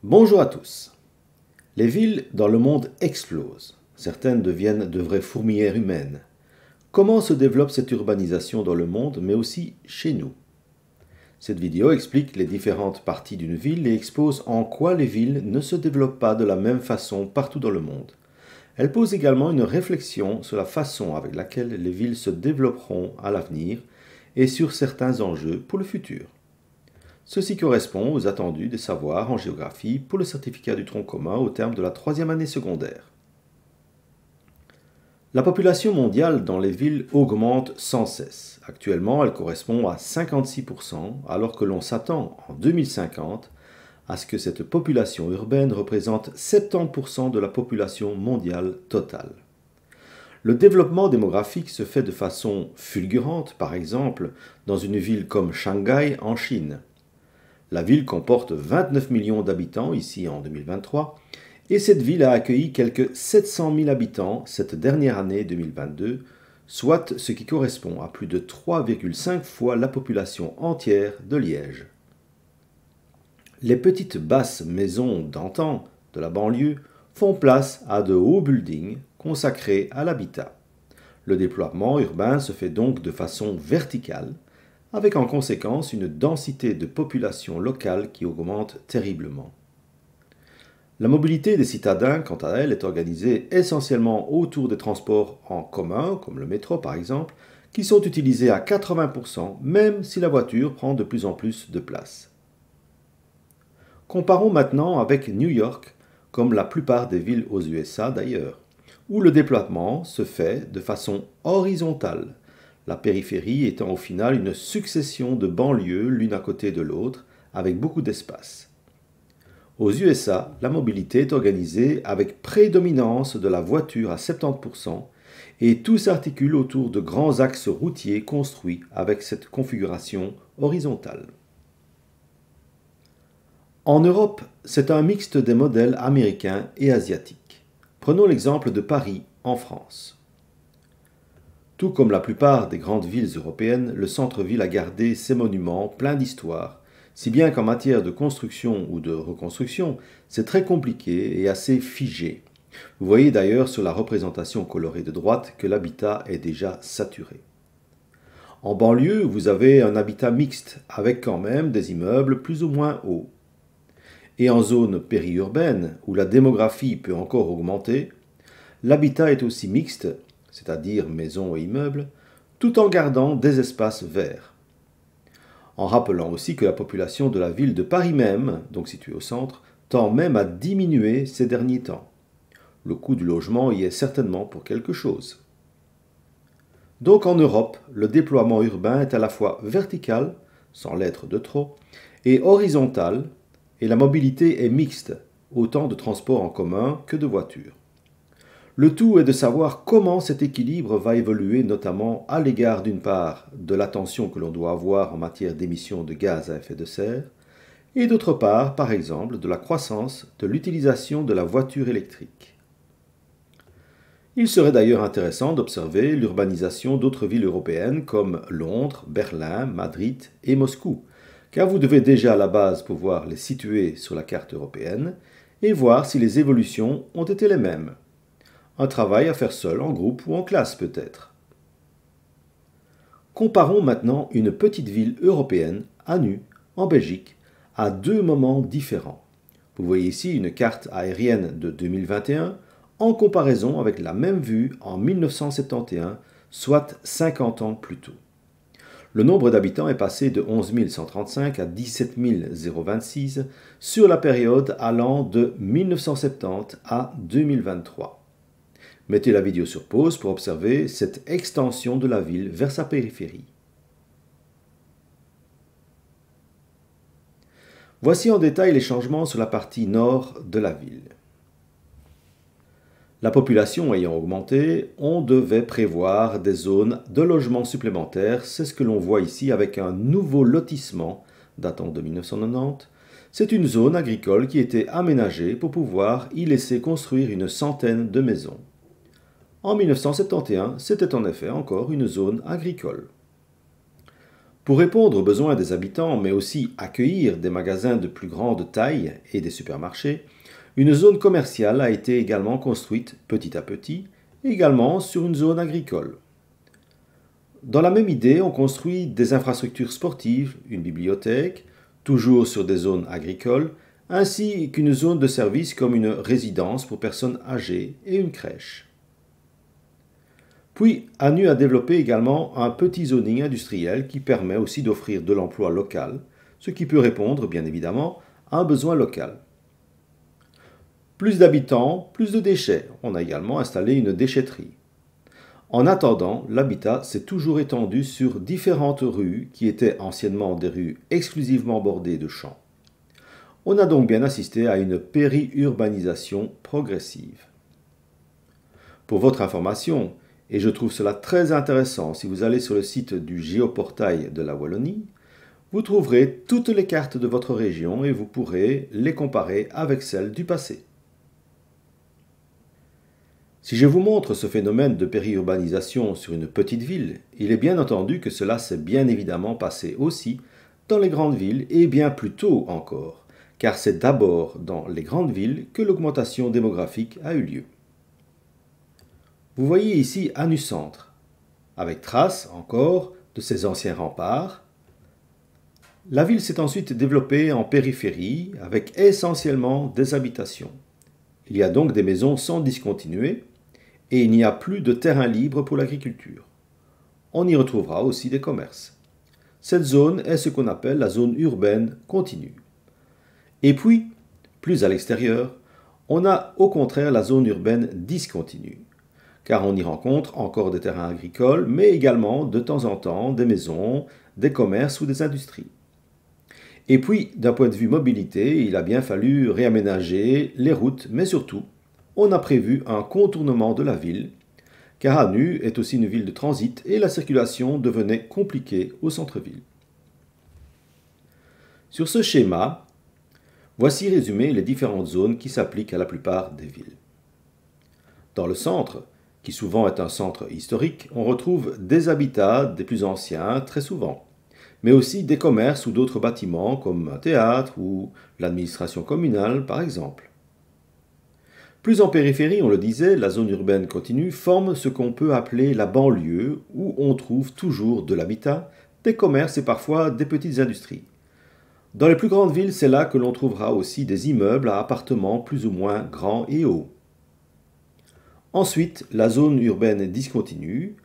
Bonjour à tous. Les villes dans le monde explosent. Certaines deviennent de vraies fourmilières humaines. Comment se développe cette urbanisation dans le monde, mais aussi chez nous? Cette vidéo explique les différentes parties d'une ville et expose en quoi les villes ne se développent pas de la même façon partout dans le monde. Elle pose également une réflexion sur la façon avec laquelle les villes se développeront à l'avenir et sur certains enjeux pour le futur. Ceci correspond aux attendus des savoirs en géographie pour le certificat du tronc commun au terme de la 3e année secondaire. La population mondiale dans les villes augmente sans cesse. Actuellement, elle correspond à 56%, alors que l'on s'attend en 2050 à ce que cette population urbaine représente 70% de la population mondiale totale. Le développement démographique se fait de façon fulgurante, par exemple, dans une ville comme Shanghai en Chine. La ville comporte 29 millions d'habitants ici en 2023 et cette ville a accueilli quelques 700 000 habitants cette dernière année 2022, soit ce qui correspond à plus de 3,5 fois la population entière de Liège. Les petites basses maisons d'antan de la banlieue font place à de hauts buildings consacrés à l'habitat. Le déploiement urbain se fait donc de façon verticale, avec en conséquence une densité de population locale qui augmente terriblement. La mobilité des citadins, quant à elle, est organisée essentiellement autour des transports en commun, comme le métro par exemple, qui sont utilisés à 80%, même si la voiture prend de plus en plus de place. Comparons maintenant avec New York, comme la plupart des villes aux USA d'ailleurs, où le déploiement se fait de façon horizontale, la périphérie étant au final une succession de banlieues l'une à côté de l'autre, avec beaucoup d'espace. Aux USA, la mobilité est organisée avec prédominance de la voiture à 70% et tout s'articule autour de grands axes routiers construits avec cette configuration horizontale. En Europe, c'est un mixte des modèles américains et asiatiques. Prenons l'exemple de Paris en France. Tout comme la plupart des grandes villes européennes, le centre-ville a gardé ses monuments pleins d'histoire, si bien qu'en matière de construction ou de reconstruction, c'est très compliqué et assez figé. Vous voyez d'ailleurs sur la représentation colorée de droite que l'habitat est déjà saturé. En banlieue, vous avez un habitat mixte, avec quand même des immeubles plus ou moins hauts. Et en zone périurbaine, où la démographie peut encore augmenter, l'habitat est aussi mixte, c'est-à-dire maisons et immeubles, tout en gardant des espaces verts. En rappelant aussi que la population de la ville de Paris même, donc située au centre, tend même à diminuer ces derniers temps. Le coût du logement y est certainement pour quelque chose. Donc en Europe, le déploiement urbain est à la fois vertical, sans l'être de trop, et horizontal, et la mobilité est mixte, autant de transports en commun que de voitures. Le tout est de savoir comment cet équilibre va évoluer, notamment à l'égard d'une part de l'attention que l'on doit avoir en matière d'émissions de gaz à effet de serre, et d'autre part, par exemple, de la croissance de l'utilisation de la voiture électrique. Il serait d'ailleurs intéressant d'observer l'urbanisation d'autres villes européennes comme Londres, Berlin, Madrid et Moscou, car vous devez déjà à la base pouvoir les situer sur la carte européenne et voir si les évolutions ont été les mêmes. Un travail à faire seul, en groupe ou en classe peut-être. Comparons maintenant une petite ville européenne, Anu, en Belgique, à deux moments différents. Vous voyez ici une carte aérienne de 2021 en comparaison avec la même vue en 1971, soit 50 ans plus tôt. Le nombre d'habitants est passé de 11 135 à 17 026 sur la période allant de 1970 à 2023. Mettez la vidéo sur pause pour observer cette extension de la ville vers sa périphérie. Voici en détail les changements sur la partie nord de la ville. La population ayant augmenté, on devait prévoir des zones de logement supplémentaires. C'est ce que l'on voit ici avec un nouveau lotissement datant de 1990. C'est une zone agricole qui était aménagée pour pouvoir y laisser construire une centaine de maisons. En 1971, c'était en effet encore une zone agricole. Pour répondre aux besoins des habitants, mais aussi accueillir des magasins de plus grande taille et des supermarchés, une zone commerciale a été également construite petit à petit, également sur une zone agricole. Dans la même idée, on construit des infrastructures sportives, une bibliothèque, toujours sur des zones agricoles, ainsi qu'une zone de service comme une résidence pour personnes âgées et une crèche. Puis, ANU a développé également un petit zoning industriel qui permet aussi d'offrir de l'emploi local, ce qui peut répondre, bien évidemment, à un besoin local. Plus d'habitants, plus de déchets. On a également installé une déchetterie. En attendant, l'habitat s'est toujours étendu sur différentes rues qui étaient anciennement des rues exclusivement bordées de champs. On a donc bien assisté à une périurbanisation progressive. Pour votre information, et je trouve cela très intéressant si vous allez sur le site du Géoportail de la Wallonie, vous trouverez toutes les cartes de votre région et vous pourrez les comparer avec celles du passé. Si je vous montre ce phénomène de périurbanisation sur une petite ville, il est bien entendu que cela s'est bien évidemment passé aussi dans les grandes villes et bien plus tôt encore, car c'est d'abord dans les grandes villes que l'augmentation démographique a eu lieu. Vous voyez ici ANU Centre, avec trace encore de ses anciens remparts. La ville s'est ensuite développée en périphérie avec essentiellement des habitations. Il y a donc des maisons sans discontinuer et il n'y a plus de terrain libre pour l'agriculture. On y retrouvera aussi des commerces. Cette zone est ce qu'on appelle la zone urbaine continue. Et puis, plus à l'extérieur, on a au contraire la zone urbaine discontinue, car on y rencontre encore des terrains agricoles, mais également de temps en temps des maisons, des commerces ou des industries. Et puis, d'un point de vue mobilité, il a bien fallu réaménager les routes, mais surtout, on a prévu un contournement de la ville, car ANU est aussi une ville de transit et la circulation devenait compliquée au centre-ville. Sur ce schéma, voici résumées les différentes zones qui s'appliquent à la plupart des villes. Dans le centre, qui souvent est un centre historique, on retrouve des habitats des plus anciens très souvent, mais aussi des commerces ou d'autres bâtiments comme un théâtre ou l'administration communale par exemple. Plus en périphérie, on le disait, la zone urbaine continue forme ce qu'on peut appeler la banlieue où on trouve toujours de l'habitat, des commerces et parfois des petites industries. Dans les plus grandes villes, c'est là que l'on trouvera aussi des immeubles à appartements plus ou moins grands et hauts. Ensuite, la zone urbaine discontinue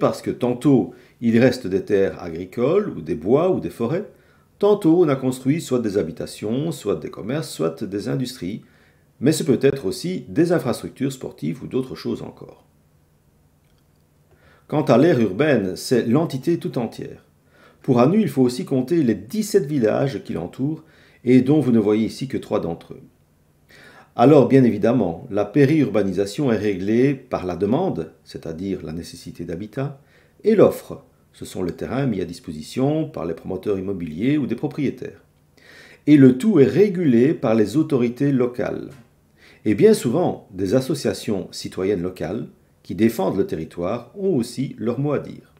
parce que tantôt il reste des terres agricoles ou des bois ou des forêts, tantôt on a construit soit des habitations, soit des commerces, soit des industries, mais ce peut être aussi des infrastructures sportives ou d'autres choses encore. Quant à l'aire urbaine, c'est l'entité tout entière. Pour ANU, il faut aussi compter les 17 villages qui l'entourent et dont vous ne voyez ici que 3 d'entre eux. Alors, bien évidemment, la périurbanisation est réglée par la demande, c'est-à-dire la nécessité d'habitat, et l'offre, ce sont les terrains mis à disposition par les promoteurs immobiliers ou des propriétaires. Et le tout est régulé par les autorités locales. Et bien souvent, des associations citoyennes locales qui défendent le territoire ont aussi leur mot à dire.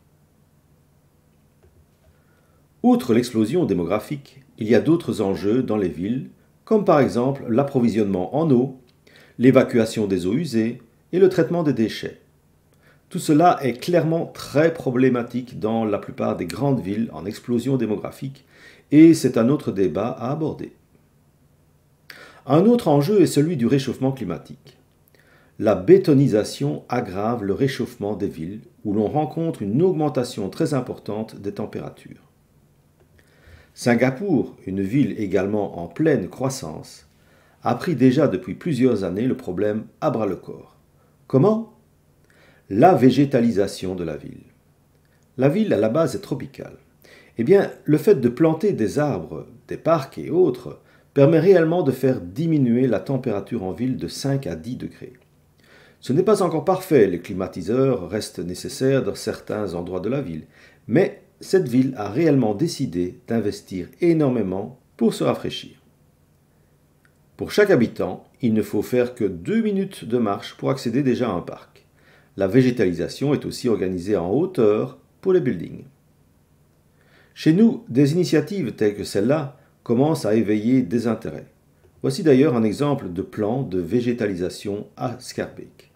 Outre l'explosion démographique, il y a d'autres enjeux dans les villes, comme par exemple l'approvisionnement en eau, l'évacuation des eaux usées et le traitement des déchets. Tout cela est clairement très problématique dans la plupart des grandes villes en explosion démographique et c'est un autre débat à aborder. Un autre enjeu est celui du réchauffement climatique. La bétonisation aggrave le réchauffement des villes où l'on rencontre une augmentation très importante des températures. Singapour, une ville également en pleine croissance, a pris déjà depuis plusieurs années le problème à bras-le-corps. Comment ? La végétalisation de la ville. La ville à la base est tropicale. Eh bien, le fait de planter des arbres, des parcs et autres permet réellement de faire diminuer la température en ville de 5 à 10 degrés. Ce n'est pas encore parfait, les climatiseurs restent nécessaires dans certains endroits de la ville, mais cette ville a réellement décidé d'investir énormément pour se rafraîchir. Pour chaque habitant, il ne faut faire que 2 minutes de marche pour accéder déjà à un parc. La végétalisation est aussi organisée en hauteur pour les buildings. Chez nous, des initiatives telles que celle-là commencent à éveiller des intérêts. Voici d'ailleurs un exemple de plan de végétalisation à Schaerbeek.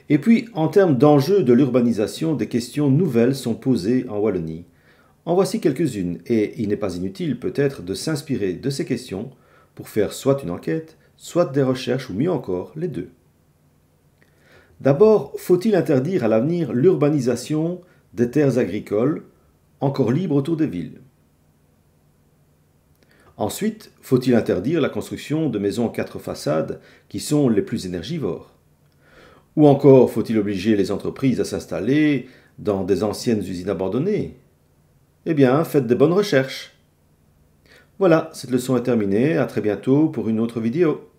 Et puis, en termes d'enjeux de l'urbanisation, des questions nouvelles sont posées en Wallonie. En voici quelques-unes, et il n'est pas inutile peut-être de s'inspirer de ces questions pour faire soit une enquête, soit des recherches, ou mieux encore, les deux. D'abord, faut-il interdire à l'avenir l'urbanisation des terres agricoles, encore libres autour des villes? Ensuite, faut-il interdire la construction de maisons 4 façades qui sont les plus énergivores? Ou encore, faut-il obliger les entreprises à s'installer dans des anciennes usines abandonnées? Eh bien, faites de bonnes recherches. Voilà, cette leçon est terminée. À très bientôt pour une autre vidéo.